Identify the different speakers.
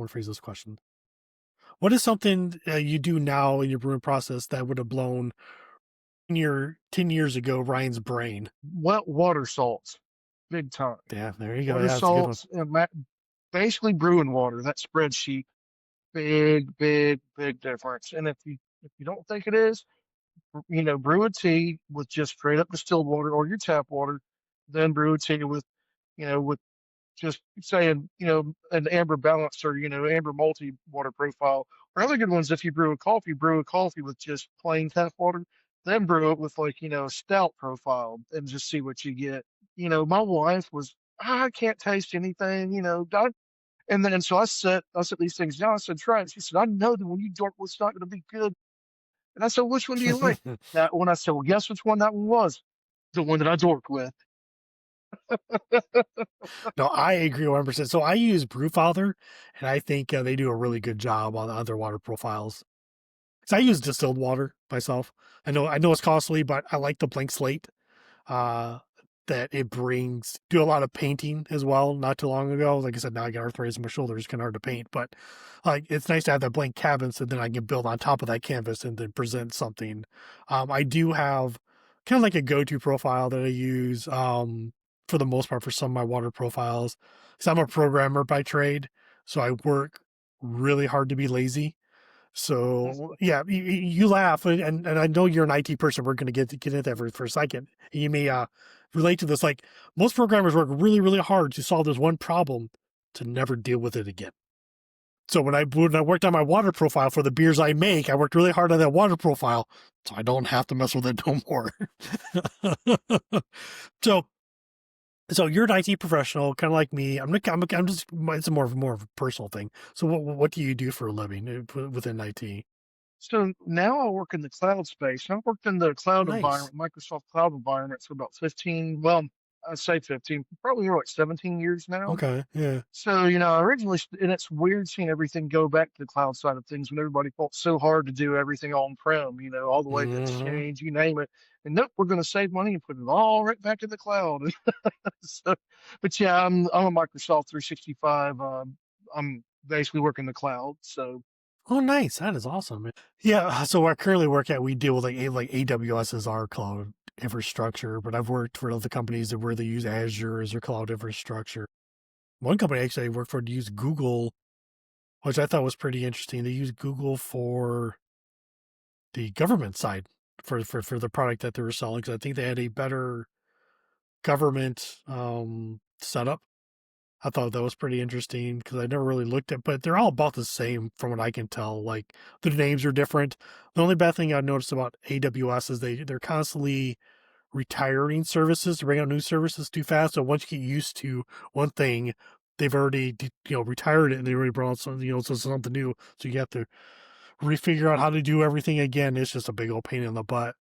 Speaker 1: want to phrase this question. What is something you do now in your brewing process that would have blown 10 years ago Ryan's brain?
Speaker 2: Wet water salts, big time.
Speaker 1: Yeah, there you go.
Speaker 2: Water
Speaker 1: Yeah, that's a good one.
Speaker 2: salts, and basically brewing water. That spreadsheet, big difference. And if you don't think it is, brew a tea with just straight up distilled water or your tap water, then brew a tea with just saying, an amber balance or, amber multi water profile. Or other good ones, if you brew a coffee with just plain tap water, then brew it with like, a stout profile and just see what you get. My wife was, I can't taste anything, and then so I set these things down. I said, try it. She said, I know that when you dark, it's not going to be good. And I said, which one do you like? That when I said, well, guess which one that one was? The one that I dorked with.
Speaker 1: No, I agree 100%. So I use Brewfather, and I think they do a really good job on the other water profiles. So I use distilled water myself. I know it's costly, but I like the blank slate uh, that it brings. Do a lot of painting as well. Not too long ago, like I said, now I got arthritis in my shoulders, it's kind of hard to paint. But like, it's nice to have that blank canvas, and then I can build on top of that canvas and then present something. I do have kind of like a go-to profile that I use for the most part for some of my water profiles. Because I'm a programmer by trade, so I work really hard to be lazy. So yeah, you laugh, and I know you're an IT person. We're going to get into that for a second. And you may relate to this. Like, most programmers work really, really hard to solve this one problem to never deal with it again. So when I worked on my water profile for the beers I make, I worked really hard on that water profile, so I don't have to mess with it no more. so so you're an IT professional, kind of like me. I'm just, it's more of a personal thing. So what do you do for a living within IT?
Speaker 2: So now I work in the cloud space. I've worked in the cloud
Speaker 1: Nice.
Speaker 2: environment, Microsoft cloud environment for about 15, well, I say 15, probably more like 17 years now.
Speaker 1: Okay. Yeah.
Speaker 2: So, I originally, and it's weird seeing everything go back to the cloud side of things when everybody fought so hard to do everything on-prem, all the way to
Speaker 1: Hmm.
Speaker 2: Exchange, you name it. And nope, we're going to save money and put it all right back in the cloud. So, but yeah, I'm a Microsoft 365. I'm basically working the cloud. So,
Speaker 1: Oh, nice. That is awesome. Yeah. So I currently work at, we deal with like AWS as our cloud infrastructure, but I've worked for other companies that where they use Azure as their cloud infrastructure. One company actually I worked for to use Google, which I thought was pretty interesting. They use Google for the government side for the product that they were selling, because I think they had a better government setup. I thought that was pretty interesting because I never really looked at, but they're all about the same from what I can tell. Like, the names are different. The only bad thing I noticed about AWS is they're constantly retiring services to bring out new services too fast. So once you get used to one thing, they've already retired it, and they already brought out something new. So you have to refigure out how to do everything again. It's just a big old pain in the butt.